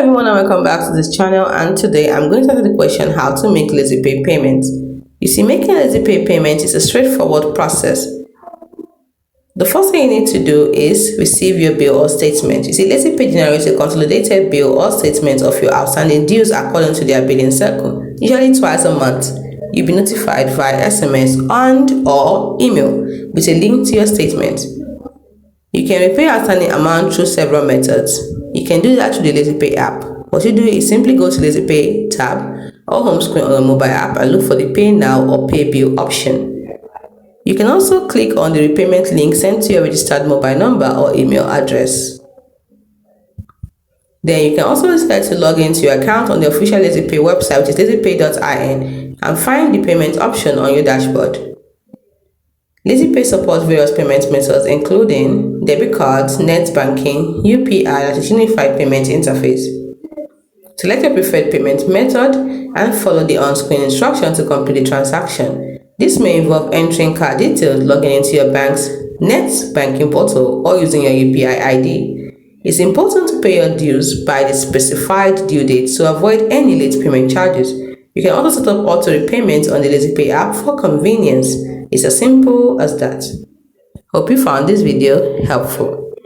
everyone and welcome back to this channel, and today I'm going to answer the question how to make LazyPay payments. You see, making LazyPay payments is a straightforward process. The first thing you need to do is receive your bill or statement. You see, LazyPay generates a consolidated bill or statement of your outstanding dues according to their billing cycle, usually twice a month. You'll be notified via SMS and or email with a link to your statement. You can repay outstanding amount through several methods. You can do that through the LazyPay app. What you do is simply go to LazyPay tab or home screen on your mobile app and look for the Pay Now or Pay Bill option. You can also click on the repayment link sent to your registered mobile number or email address. Then you can also decide to log into your account on the official LazyPay website, which is lazypay.in, and find the payment option on your dashboard. LazyPay supports various payment methods including debit cards, net banking, UPI, and a unified payment interface. Select your preferred payment method and follow the on-screen instructions to complete the transaction. This may involve entering card details, logging into your bank's net banking portal, or using your UPI ID. It's important to pay your dues by the specified due date to avoid any late payment charges. You can also set up auto repayment on the LazyPay app for convenience. It's as simple as that. Hope you found this video helpful.